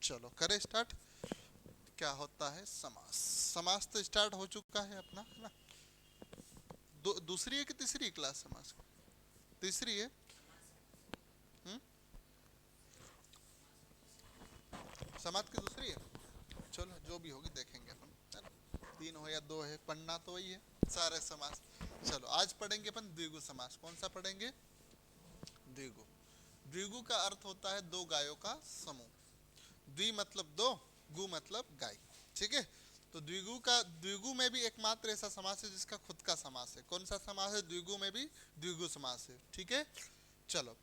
चलो करें स्टार्ट। क्या होता है समास? समास तो स्टार्ट हो चुका है अपना, है ना? दूसरी है कि तीसरी क्लास समास की? तीसरी है। हम्म। समाज की दूसरी है। चलो जो भी होगी देखेंगे अपन, है ना? तीन हो या दो है, पढ़ना तो वही है, सारे समास। चलो आज पढ़ेंगे अपन द्विगु समास। कौन सा पढ़ेंगे? द्विगु। द्विगु का अर्थ होता है दो गायों का समूह। द्वि मतलब दो, गु मतलब गाय। ठीक है। तो द्विगु में भी एकमात्र ऐसा समास है जिसका खुद का समास है। कौन सा समास है? द्विगु में भी द्विगु समास है। ठीक है। चलो,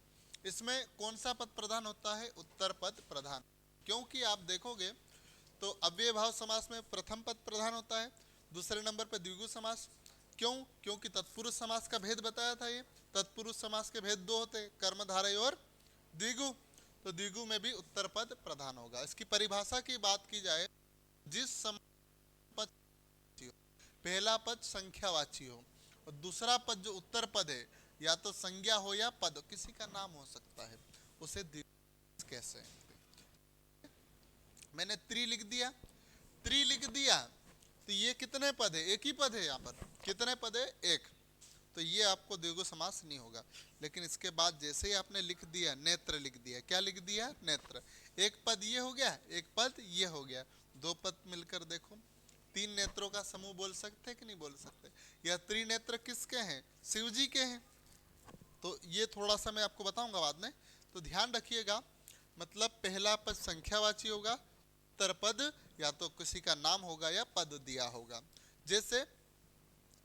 इसमें कौन सा पद प्रधान होता है? उत्तर पद प्रधान। क्योंकि आप देखोगे तो अव्यय भाव समास में प्रथम पद प्रधान होता है, दूसरे नंबर पर द्विगु समास। क्यों? क्योंकि तत्पुरुष समास का भेद बताया था। ये तत्पुरुष समास के भेद दो होते, कर्मधारय और द्विगु। तो द्विगु में भी उत्तर पद प्रधान होगा। इसकी परिभाषा की बात की जाए, जिस पद पहला पद संख्यावाची हो और दूसरा पद जो उत्तर पद है या तो संज्ञा हो या पद, किसी का नाम हो सकता है, उसे द्विगु कैसे हैं? मैंने त्रि लिख दिया, त्रि लिख दिया, तो ये कितने पद है? एक ही पद है। यहाँ पर कितने पद है? एक। तो ये आपको द्विगु समास नहीं होगा। लेकिन इसके बाद जैसे ही आपने लिख दिया नेत्र, लिख दिया, क्या लिख दिया? नेत्र। एक पद ये हो गया, एक पद ये हो गया, दो पद मिलकर देखो, तीन नेत्रों का समूह बोल सकते कि नहीं बोल सकते? या त्रिनेत्र किसके हैं? शिव जी के हैं। तो ये थोड़ा सा मैं आपको बताऊंगा बाद में, तो ध्यान रखिएगा। मतलब पहला पद संख्यावाची होगा, उत्तर पद या तो किसी का नाम होगा या पद दिया होगा। जैसे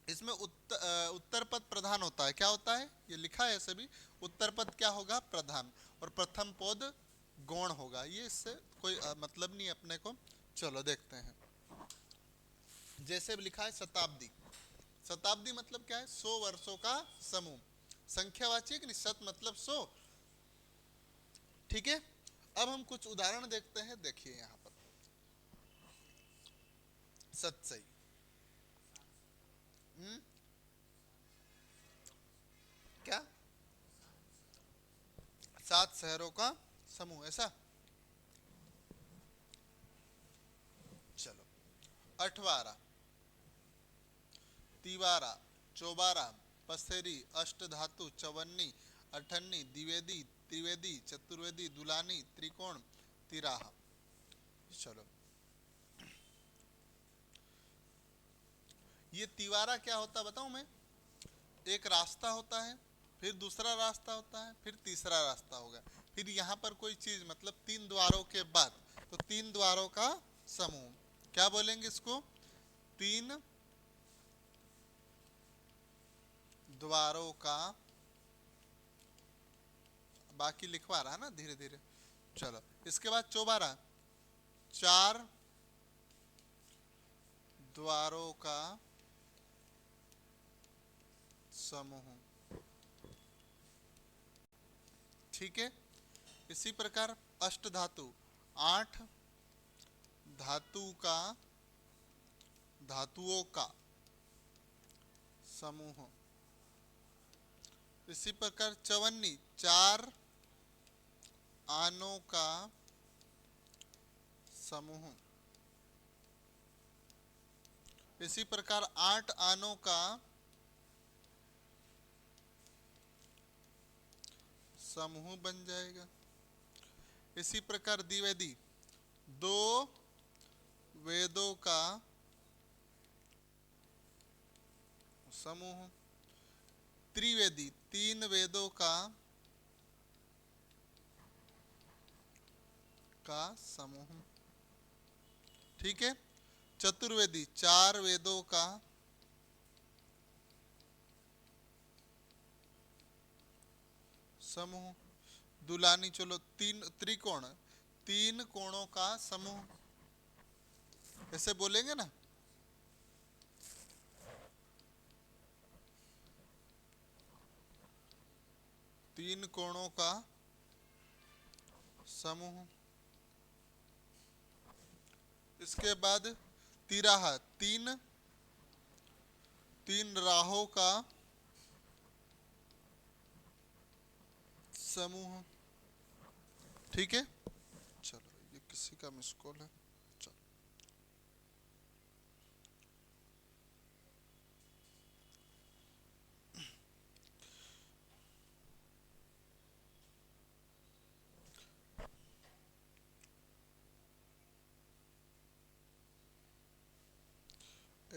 इसमें उत्तर पद प्रधान होता है। क्या होता है? ये लिखा है सभी। उत्तर पद क्या होगा? प्रधान। और प्रथम पद गौण होगा। ये इससे कोई मतलब नहीं अपने को। चलो देखते हैं। जैसे लिखा है शताब्दी। शताब्दी मतलब क्या है? 100 वर्षों का समूह। संख्यावाची कि नहीं? शत मतलब 100। ठीक है। अब हम कुछ उदाहरण देखते हैं। देखिए यहाँ पर सतसई। क्या? 7 शहरों का समूह, ऐसा? चलो, अठवारा, तिवारा, चौबारा, पसेरी, अष्टधातु, चवन्नी, अठन्नी, द्विवेदी, त्रिवेदी, चतुर्वेदी, दुलानी, त्रिकोण, तिराहा। चलो, ये तिवारा क्या होता है बताऊं मैं? एक रास्ता होता है, फिर दूसरा रास्ता होता है, फिर तीसरा रास्ता होगा, फिर यहाँ पर कोई चीज, मतलब तीन द्वारों के बाद, तो तीन द्वारों का समूह। क्या बोलेंगे इसको? तीन द्वारों का। बाकी लिखवा रहा है ना धीरे धीरे। चलो, इसके बाद चौबारा, चार द्वारों का समूह। ठीक है। इसी प्रकार अष्ट धातु, 8 धातु का, धातुओं का समूह। इसी प्रकार चवन्नी, 4 आनों का समूह। इसी प्रकार 8 आनों का समूह बन जाएगा। इसी प्रकार द्विवेदी, 2 वेदों का समूह। त्रिवेदी, 3 वेदों का समूह। ठीक है। चतुर्वेदी, 4 वेदों का समूह। दुलानी, चलो 3 त्रिकोण, 3 कोणों का समूह। ऐसे बोलेंगे ना? तीन कोणों का समूह। इसके बाद तिराहा, 3 राहों का समूह। ठीक है। चलो, ये किसी का मिस कॉल है। चल।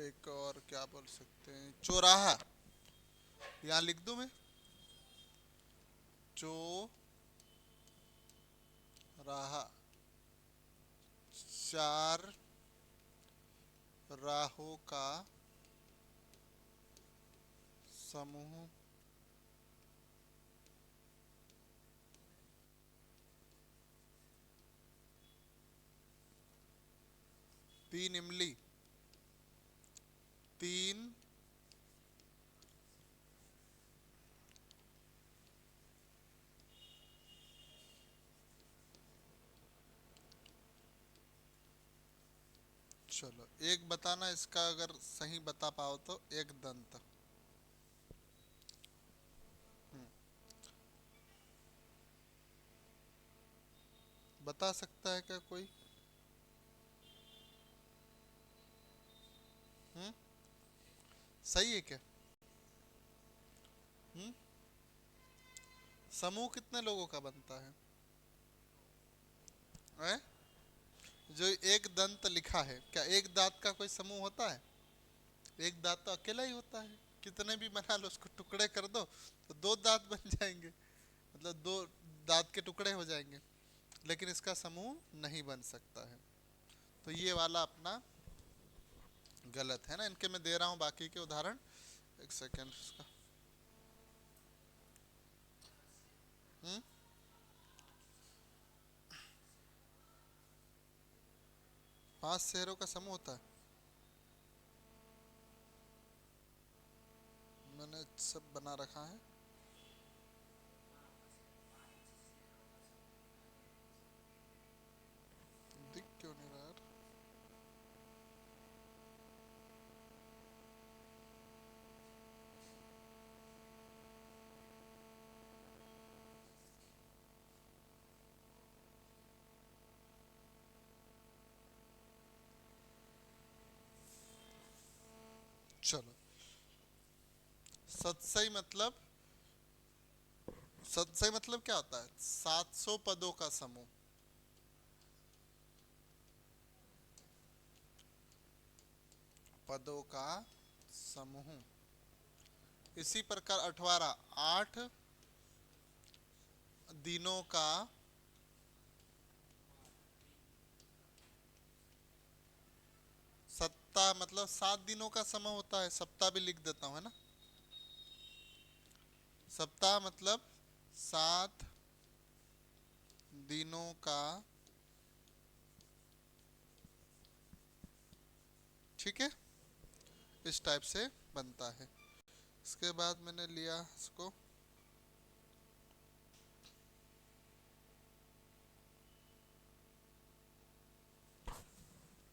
एक और क्या बोल सकते हैं, चौराहा। यहाँ लिख दूं मैं, चो राहा, चार राहों का समूह। तीन इमली, तीन चलो एक बताना इसका, अगर सही बता पाओ तो। एक दंत। हम्म, बता सकता है क्या कोई? हम्म, सही है क्या? हम्म, समूह कितने लोगों का बनता है? जो एक दंत लिखा है, क्या एक दांत का कोई समूह होता है? एक दांत तो अकेला ही होता है। कितने भी बना लो, उसको टुकड़े कर दो तो दो दांत बन जाएंगे, मतलब दो दांत के टुकड़े हो जाएंगे। लेकिन इसका समूह नहीं बन सकता है। तो ये वाला अपना गलत है ना। इनके मैं दे रहा हूँ बाकी के उदाहरण। एक सेकेंड इसका। हम्म, 5 शहरों का समूह होता है। मैंने सब बना रखा है। दिख क्यों नहीं रहा यार? चलो, सतसई मतलब, सतसई मतलब क्या होता है? 700 पदों का समूह। पदों का समूह। इसी प्रकार 18, 8 दिनों का। सप्ताह मतलब 7 दिनों का समय होता है, सप्ताह भी लिख देता हूँ, है ना। सप्ताह मतलब 7 दिनों का। ठीक है, इस टाइप से बनता है। इसके बाद मैंने लिया इसको,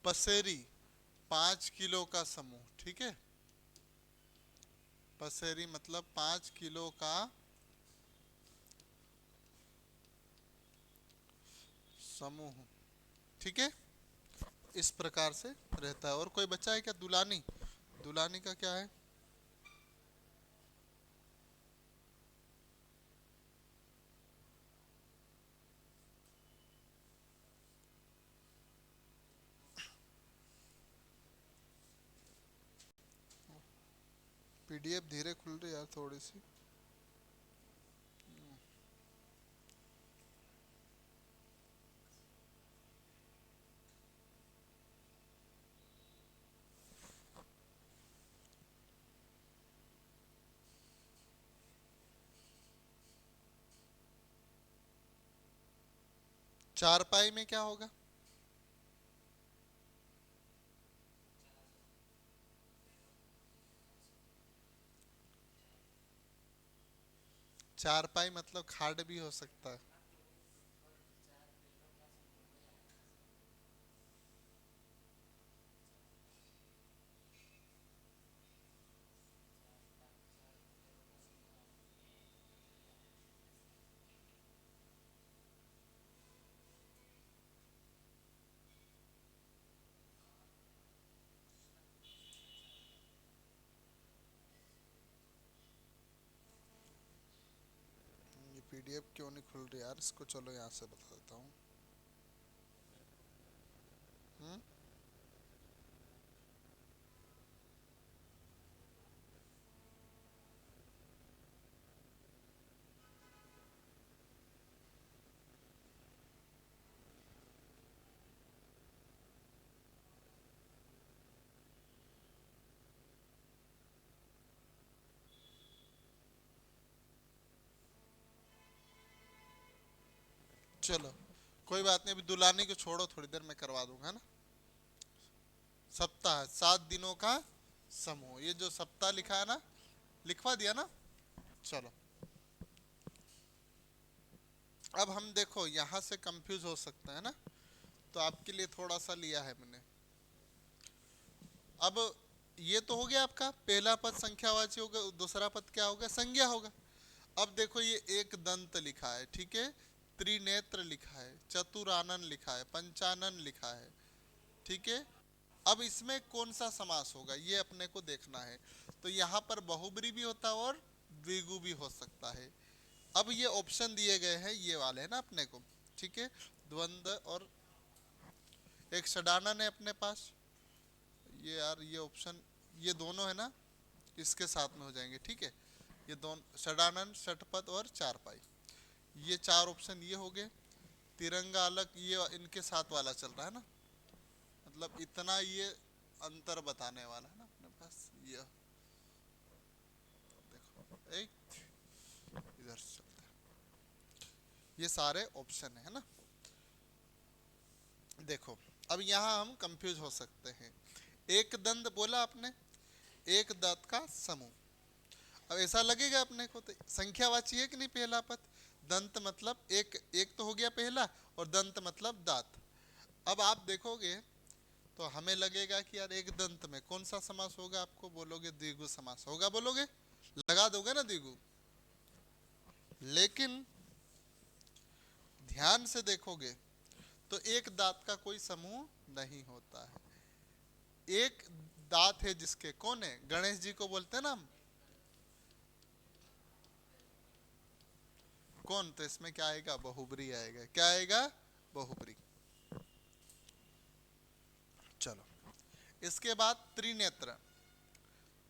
पसेरी। 5 किलो का समूह। ठीक है, पसेरी मतलब 5 किलो का समूह। ठीक है, इस प्रकार से रहता है। और कोई बच्चा है क्या? दुलानी। दुलानी का क्या है? पीडीएफ धीरे खुल रही है यार थोड़ी सी। 4 पाई में क्या होगा? 4 पाई मतलब खाड भी हो सकता है। पीडीएफ क्यों नहीं खुल रही यार, इसको चलो यहाँ से बता देता हूँ। हम्म। चलो कोई बात नहीं, अभी दुलानी को छोड़ो, थोड़ी देर में करवा दूंगा, है ना। सप्ताह 7 दिनों का समूह, ये जो सप्ताह लिखा है ना, लिखवा दिया ना। चलो अब हम देखो यहाँ से कंफ्यूज हो सकते हैं ना, तो आपके लिए थोड़ा सा लिया है मैंने। अब ये तो हो गया आपका पहला पद संख्यावाची होगा, दूसरा पद क्या होगा, संज्ञा होगा। अब देखो ये एक दंत लिखा है, ठीक है, त्रिनेत्र लिखा है, चतुरानन लिखा है, पंचानन लिखा है, ठीक है। अब इसमें कौन सा समास होगा ये अपने को देखना है। तो यहाँ पर बहुब्री भी होता है और द्विगु भी हो सकता है। अब ये ऑप्शन दिए गए हैं ये वाले है ना अपने को, ठीक है, द्वंद्व और एक षडानन है अपने पास। ये यार ये ऑप्शन, ये दोनों है ना, इसके साथ में हो जाएंगे, ठीक है। ये दोनों षडानन, षटपद और चारपाई, ये चार ऑप्शन ये हो गए। तिरंगा अलग ये इनके साथ वाला चल रहा है ना, मतलब इतना ये अंतर बताने वाला है ना अपने पास। ये देखो एक इधर से चलते हैं, ये सारे ऑप्शन है ना। देखो अब यहाँ हम कंफ्यूज हो सकते हैं। एक दंत बोला आपने, एक दांत का समूह। अब ऐसा लगेगा अपने को तो संख्यावाची है कि नहीं पहला पद, दंत मतलब एक, एक तो हो गया पहला, और दंत मतलब दांत। अब आप देखोगे तो हमें लगेगा कि यार एक दंत में कौन सा समास होगा, आपको बोलोगे द्विगु समास होगा, बोलोगे, लगा दोगे ना द्विगु। लेकिन ध्यान से देखोगे तो एक दांत का कोई समूह नहीं होता है। एक दांत है जिसके, कौन है, गणेश जी को बोलते हैं ना हम, कौन, तो इसमें क्या आएगा, बहुब्री आएगा। क्या आएगा, बहुब्री। चलो इसके बाद त्रिनेत्र,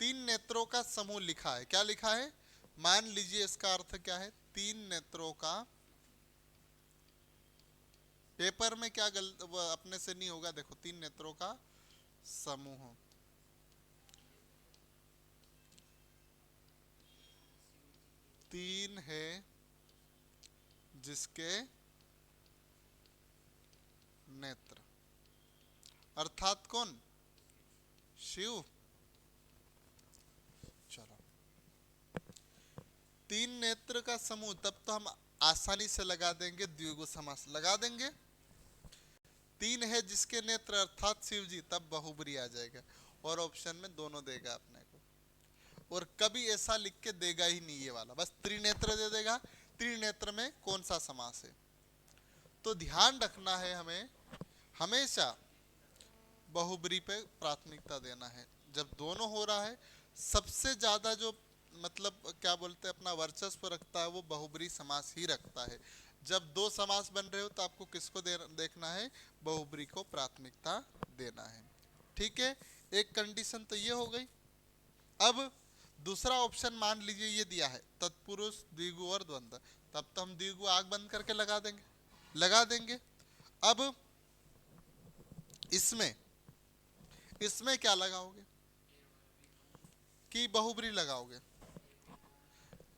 तीन नेत्रों का समूह लिखा है। क्या लिखा है, मान लीजिए इसका अर्थ क्या है, तीन नेत्रों का, पेपर में क्या अपने से नहीं होगा, देखो तीन नेत्रों का समूह, तीन है जिसके नेत्र, अर्थात कौन, शिव। चलो तीन नेत्र का समूह, तब तो हम आसानी से लगा देंगे, द्विगु समास लगा देंगे। तीन है जिसके नेत्र अर्थात शिव जी, तब बहुब्री आ जाएगा, और ऑप्शन में दोनों देगा अपने को। और कभी ऐसा लिख के देगा ही नहीं ये वाला, बस त्रिनेत्र दे देगा, त्रिनेत्र में कौन सा समास है। तो ध्यान रखना है हमें हमेशा बहुब्री पे प्राथमिकता देना है। जब दोनों हो रहा है, सबसे ज्यादा जो मतलब क्या बोलते हैं अपना वर्चस्व रखता है वो बहुब्री समास ही रखता है। जब दो समास बन रहे हो तो आपको किसको देखना है, बहुब्री को प्राथमिकता देना है, ठीक है। एक कंडीशन तो ये हो गई। अब दूसरा ऑप्शन मान लीजिए ये दिया है तत्पुरुष, द्विगु और द्वंद्व, तब तो हम द्विगु आग बंद करके लगा देंगे, लगा देंगे। अब इसमें इसमें क्या लगाओगे, कि बहुब्री लगाओगे।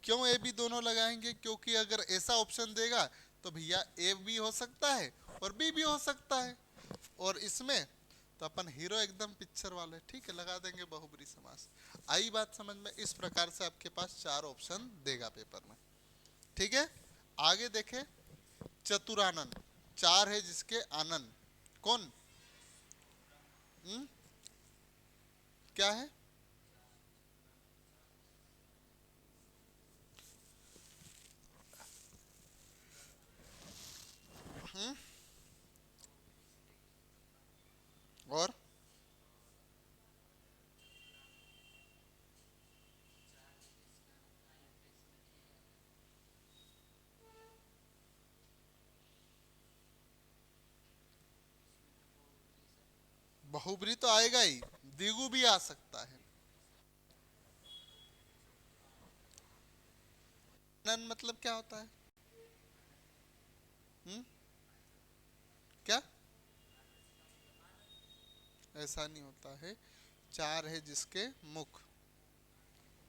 क्यों ए बी दोनों लगाएंगे, क्योंकि अगर ऐसा ऑप्शन देगा तो भैया ए भी हो सकता है और बी भी हो सकता है, और इसमें तो अपन हीरो एकदम पिक्चर वाले, ठीक है, लगा देंगे बहुब्री समास। आई बात समझ में, इस प्रकार से आपके पास चार ऑप्शन देगा पेपर में, ठीक है। आगे देखें, चतुरानन, चार है जिसके आनन, कौन, क्या है, और बहुब्री तो आएगा ही, द्विगु भी आ सकता है। नन मतलब क्या होता है? हुँ? क्या? ऐसा नहीं होता है। चार है जिसके मुख,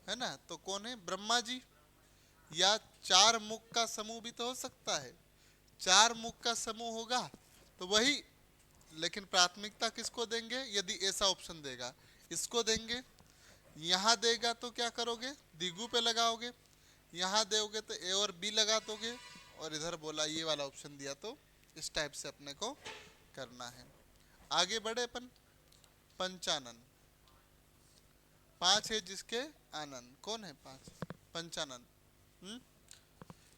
है ना, तो कौन है? ब्रह्मा जी। या चार मुख का समूह भी तो हो सकता है। चार मुख का समूह होगा तो वही, लेकिन प्राथमिकता किसको देंगे? यदि ऐसा ऑप्शन देगा इसको देंगे, यहाँ देगा तो क्या करोगे? दिगु पे लगाओगे, यहाँ दोगे तो ए और बी लगा दोगे, और इधर बोला ये वाला ऑप्शन दिया, तो इस टाइप से अपने को करना है। आगे बढ़े अपन। पंचानन, पांच है जिसके आनंद, कौन है पांच? पंचानन। हम्म,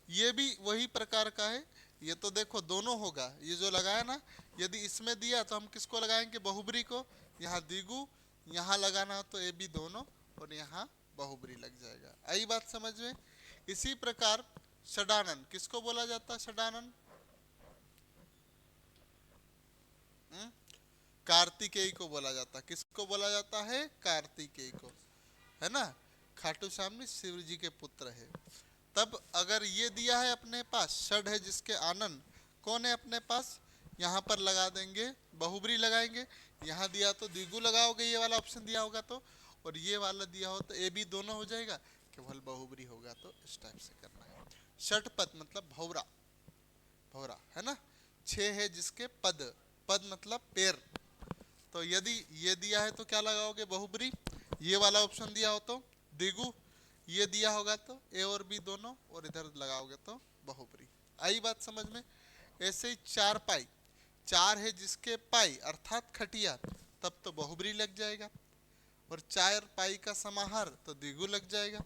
ये भी वही प्रकार का है। ये तो देखो दोनों होगा, ये जो लगाया ना, यदि इसमें दिया तो हम किसको लगाएंगे? बहुब्री को। यहाँ द्विगु, यहाँ लगाना हो तो ए बी दोनों, और यहाँ बहुब्री लग जाएगा। आई बात समझ में? इसी प्रकार षडानन किसको बोला जाता है? षडानन कार्तिकेय को बोला जाता है। किसको बोला जाता है? कार्तिकेय को, है ना। खाटू श्याम शिव जी के पुत्र है। तब अगर ये दिया है अपने पास, षड है जिसके आनंद, कौन है अपने पास? यहाँ पर लगा देंगे, बहुब्री लगाएंगे। यहाँ दिया तो द्विगु लगाओगे, ये वाला ऑप्शन दिया होगा तो, और ये वाला दिया हो तो ए बी दोनों हो जाएगा, केवल बहुब्री होगा, तो इस टाइप से करना है। षटपद मतलब भौरा, भौरा, है ना। छह है जिसके पद, पद मतलब पैर, तो यदि ये दिया है तो क्या लगाओगे? बहुब्री। ये वाला ऑप्शन दिया हो तो द्विगु, ये दिया होगा तो ए और बी दोनों, और इधर लगाओगे तो बहुब्री। आई बात समझ में? ऐसे ही चार पाई, चार है जिसके पाई अर्थात खटिया, तब तो बहुब्री लग जाएगा, और चार पाई का समाहार तो द्विगु लग जाएगा।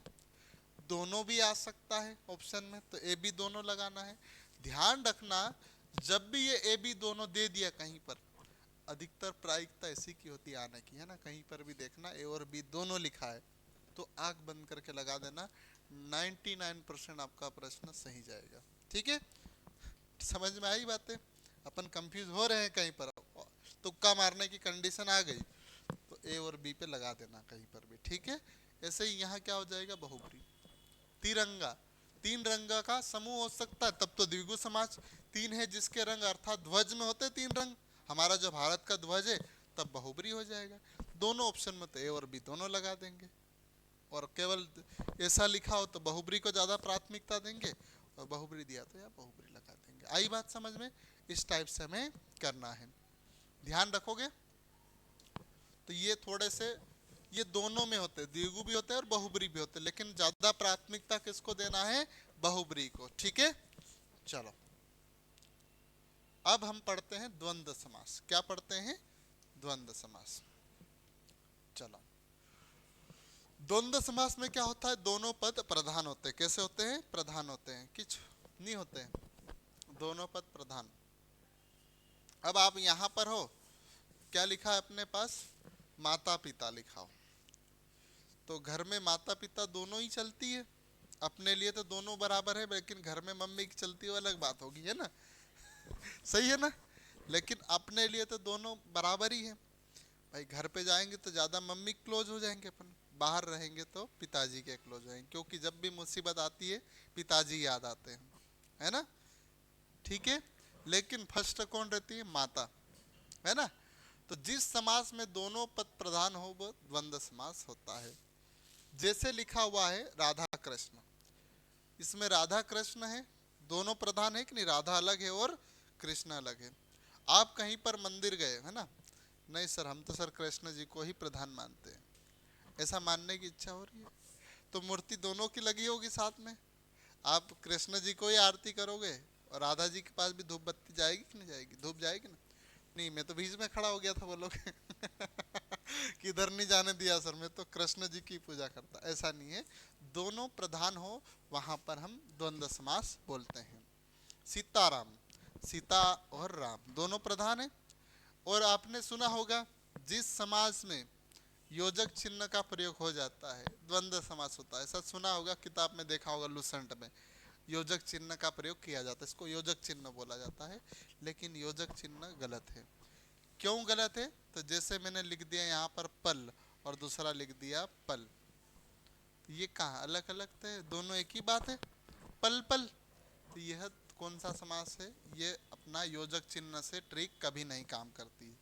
दोनों भी आ सकता है ऑप्शन में, तो ए बी दोनों लगाना है। ध्यान रखना, जब भी ये ए बी दोनों दे दिया कहीं पर, अधिकतर प्रायिकता ऐसी की होती है आने की, है ना। कहीं पर भी देखना ए और बी दोनों लिखा है तो आंख बंद करके लगा देना, 99% आपका प्रश्न सही जाएगा। ठीक है, समझ में आई बातें? अपन कंफ्यूज हो रहे हैं कहीं पर, तुक्का मारने की कंडीशन आ गई तो ए और बी पे लगा देना कहीं पर भी। ठीक है, ऐसे ही यहाँ क्या हो जाएगा? बहुब्री। तिरंगा, तीन रंग का समूह हो सकता है, तब तो द्विगु समाज। तीन है जिसके रंग अर्थात ध्वज में होते तीन रंग, हमारा जो भारत का ध्वज है, तब बहुब्री हो जाएगा। दोनों ऑप्शन में तो ए और बी दोनों लगा देंगे, और केवल ऐसा लिखा हो तो बहुब्री को ज़्यादा प्राथमिकता देंगे, और बहुब्री दिया तो या बहुब्री लगा देंगे। आई बात समझ में? इस टाइप से हमें करना है, ध्यान रखोगे। तो ये थोड़े से, ये दोनों में होते हैं, द्विगु भी होते हैं और बहुब्री भी होते हैं, लेकिन ज़्यादा प्राथमिकता किसको देना है? बहुब्री को। ठीक है, चलो अब हम पढ़ते हैं द्वंद्व समास। क्या पढ़ते हैं? द्वंद्व समास। चलो, द्वंद्व समास में क्या होता है? दोनों पद प्रधान होते हैं। कैसे होते हैं? प्रधान होते हैं, कुछ नहीं होते हैं, दोनों पद प्रधान। अब आप यहाँ पर हो, क्या लिखा है अपने पास? माता पिता लिखा हो, तो घर में माता पिता दोनों ही चलती है। अपने लिए तो दोनों बराबर है, लेकिन घर में मम्मी की चलती है अलग बात होगी, है ना। सही है ना। लेकिन अपने लिए तो दोनों बराबर ही है। भाई घर पे जाएंगे तो ज़्यादा मम्मी क्लोज हो जाएंगे अपन, बाहर रहेंगे तो पिताजी के क्लोज हो जाएंगे, क्योंकि जब भी मुसीबत आती है पिताजी याद आते हैं, है ना। ठीक है, लेकिन फर्स्ट कौन रहती है? माता, है ना। तो जिस समास में दोनों पद प्रधान हो वो द्वंद्व समास होता है। जैसे लिखा हुआ है राधा कृष्ण, इसमें राधा कृष्ण है, दोनों प्रधान है कि नहीं? राधा अलग है और कृष्ण अलग है। आप कहीं पर मंदिर गए, है ना, नहीं सर हम तो सर कृष्ण जी को ही प्रधान मानते हैं, ऐसा मानने की इच्छा हो रही है, तो मूर्ति दोनों की लगी होगी साथ में, आप कृष्ण जी को ही आरती करोगे, और राधा जी के पास भी धूप बत्ती जाएगी कि नहीं जाएगी? धूप जाएगी ना। नहीं, मैं तो बीच में खड़ा हो गया था, बोलोगे कि इधर नहीं जाने दिया सर, मैं तो कृष्ण जी की पूजा करता। ऐसा नहीं है, दोनों प्रधान हो वहां पर हम द्वंद्व समास बोलते हैं। सीताराम, सीता और राम दोनों प्रधान है। और आपने सुना होगा जिस समास में योजक चिन्ह का प्रयोग हो जाता है द्वंद्व समास होता है, ऐसा सुना होगा, किताब में देखा होगा, लुसेंट में योजक चिन्ह का प्रयोग किया जाता है, इसको योजक चिन्ह बोला जाता है, लेकिन योजक चिन्ह गलत है। क्यों गलत है? तो जैसे मैंने लिख दिया यहाँ पर पल और दूसरा लिख दिया पल, ये कहाँ अलग अलग थे, दोनों एक ही बात है, पल पल। तो यह कौन सा समास है? ये अपना योजक चिन्ह से ट्रिक कभी नहीं काम करती है।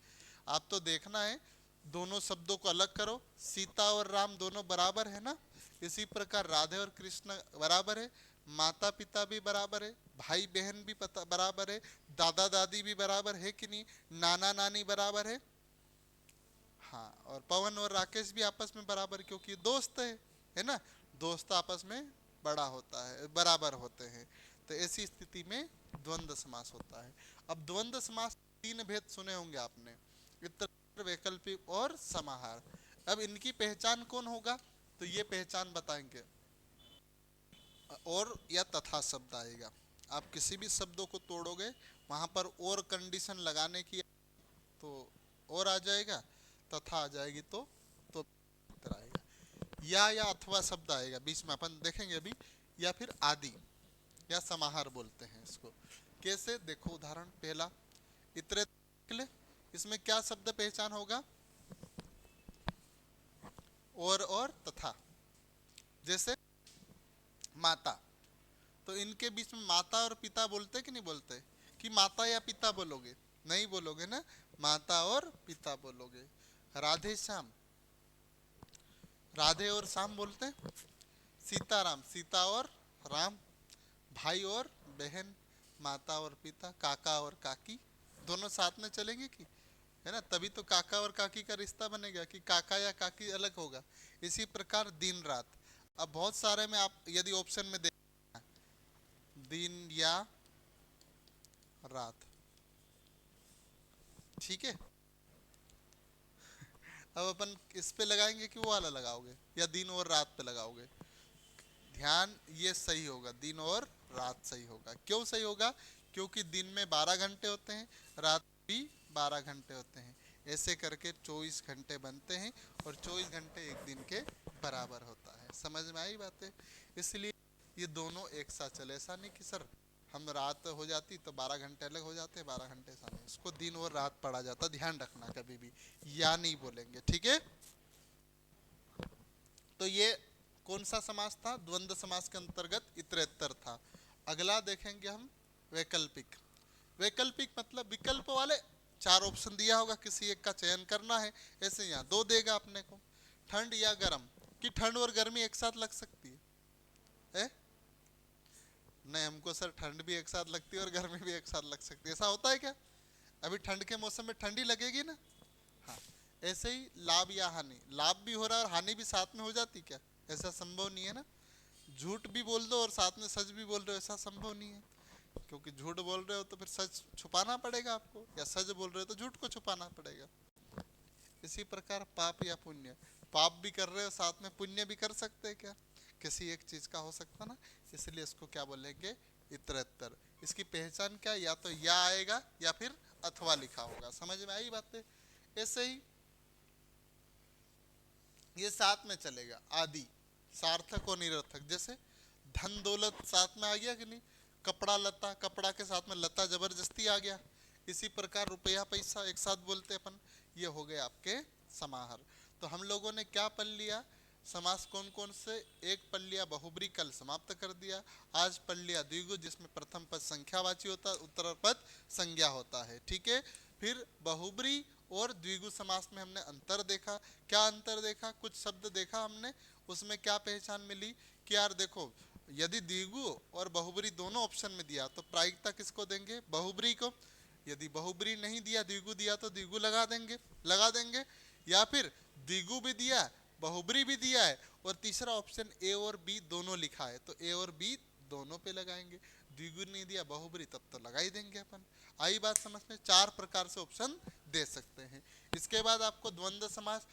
आप तो देखना है, दोनों शब्दों को अलग करो, सीता और राम दोनों बराबर है ना, इसी प्रकार राधे और कृष्ण बराबर है, माता पिता भी बराबर है, भाई बहन भी बराबर है, दादा दादी भी बराबर है कि नहीं, नाना नानी बराबर हाँ, और पवन और राकेश भी आपस में बराबर, क्योंकि दोस्त है ना, दोस्त आपस में बड़ा होता है, बराबर होते हैं। तो ऐसी स्थिति में द्वंद्व समास होता है। अब द्वंद्व समास तीन भेद सुने होंगे आपने, इतर, वैकल्पिक और समाहार। अब इनकी पहचान कौन होगा? तो ये पहचान बताएंगे, और या तथा शब्द आएगा। आप किसी भी शब्दों को तोड़ोगे, वहां पर और कंडीशन लगाने की तो और आ जाएगा, तथा आ जाएगी तो आएगा, या अथवा शब्द आएगा बीच में, अपन देखेंगे अभी, या फिर आदि या समाहार बोलते हैं इसको। कैसे? देखो उदाहरण पहला, इतरे, इसमें क्या शब्द पहचान होगा? और तथा। जैसे माता, तो इनके बीच में माता और पिता बोलते कि नहीं बोलते? कि माता या पिता बोलोगे? नहीं बोलोगे ना, माता और पिता बोलोगे। राधे श्याम, राधे और श्याम बोलते हैं। सीताराम, सीता और राम, भाई और बहन, माता और पिता, काका और काकी, दोनों साथ में चलेंगे कि, है ना, तभी तो काका और काकी का रिश्ता बनेगा, कि काका या काकी अलग होगा। इसी प्रकार दिन रात। अब बहुत सारे में आप यदि ऑप्शन में देख, दिन या रात, ठीक है। अब अपन इस पे लगाएंगे कि वो वाला लगाओगे, या दिन और रात पे लगाओगे? ध्यान, ये सही होगा, दिन और रात सही होगा। क्यों सही होगा? क्योंकि दिन में 12 घंटे होते हैं, रात भी 12 घंटे होते हैं, ऐसे करके 24 घंटे बनते हैं, और 24 घंटे एक दिन के बराबर होता है। समझ में आई बातें? इसलिए ये दोनों एक साथ चले। ऐसा नहीं कि सर हम रात हो जाती तो 12 घंटे अलग हो जाते, 12 घंटे ऐसा नहीं, इसको दिन और रात पढ़ा जाता, ध्यान रखना कभी भी या नहीं बोलेंगे, ठीक है। तो ये कौन सा समास था? द्वंद्व समास के अंतर्गत इतरेत्तर था। अगला देखेंगे हम वैकल्पिक। वैकल्पिक मतलब विकल्प वाले, 4 ऑप्शन दिया होगा, किसी एक का चयन करना है। ऐसे यहाँ 2 देगा अपने को, ठंड या गर्म, कि ठंड और गर्मी एक साथ लग सकती है? नहीं, हमको सर ठंड भी एक साथ लगती है और गर्मी भी एक साथ लग सकती है, ऐसा होता है क्या? अभी ठंड के मौसम में ठंडी लगेगी ना। हाँ, ऐसे ही लाभ या हानि, लाभ भी हो रहा है और हानि भी साथ में हो जाती क्या? ऐसा संभव नहीं है ना। झूठ भी बोल दो और साथ में सच भी बोल रहे हो, ऐसा संभव नहीं है, क्योंकि झूठ बोल रहे हो तो फिर सच छुपाना पड़ेगा आपको, या सच बोल रहे हो तो झूठ को छुपाना पड़ेगा। इसी प्रकार पाप या पुण्य, पाप भी कर रहे हो साथ में पुण्य भी कर सकते हैं क्या? किसी एक चीज का हो सकता ना, इसलिए इसको क्या बोलेंगे? इतरेत्तर। इसकी पहचान क्या? या तो या आएगा या फिर अथवा लिखा होगा। समझ में आई बातें? ऐसे ही ये साथ में चलेगा, आदि, सार्थक और निरर्थक। जैसे धन दौलत साथ में आ गया कि नहीं, कपड़ा लता, कपड़ा के साथ में लता जबरदस्ती आ गया। इसी प्रकार रुपया पैसा एक साथ बोलते अपन, ये हो गए आपके समाहार। तो हम लोगों ने क्या पढ़ लिया? समास कौन कौन से? एक पढ़ लिया बहुब्री, कल समाप्त कर दिया। आज पढ़ लिया द्विगु, जिसमें प्रथम पद संख्यावाची होता है, उत्तर पद संज्ञा होता है, ठीक है। फिर बहुब्री और द्विगु समास में हमने अंतर देखा। क्या अंतर देखा? कुछ शब्द देखा हमने, उसमें क्या पहचान मिली कि यार देखो, यदि द्विगु और बहुब्री दोनों ऑप्शन में दिया तो प्रायिकता किसको देंगे? बहुब्री को। यदि बहुब्री नहीं दिया, द्विगु दिया, तो द्विगु लगा देंगे। या फिर द्विगु भी दिया, बहुब्री भी दिया है, और तीसरा ऑप्शन ए और बी दोनों लिखा है, तो ए और बी दोनों पे लगाएंगे। द्विगु नहीं दिया, बहुब्री, तब तो लगा ही देंगे अपन। आई बात समझ में? 4 प्रकार से ऑप्शन दे सकते हैं। इसके बाद आपको द्वंद्व समास,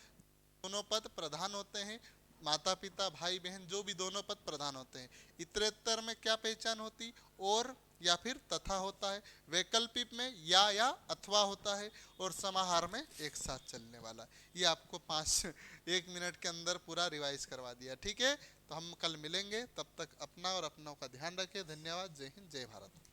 दोनों पद प्रधान होते हैं, माता पिता भाई बहन जो भी दोनों पद प्रधान होते हैं। इतरेत्तर में क्या पहचान होती? और या फिर तथा होता है। वैकल्पिक में या अथवा होता है, और समाहार में एक साथ चलने वाला। ये आपको 1 मिनट के अंदर पूरा रिवाइज करवा दिया, ठीक है। तो हम कल मिलेंगे, तब तक अपना और अपनों का ध्यान रखें। धन्यवाद। जय हिंद, जय भारत।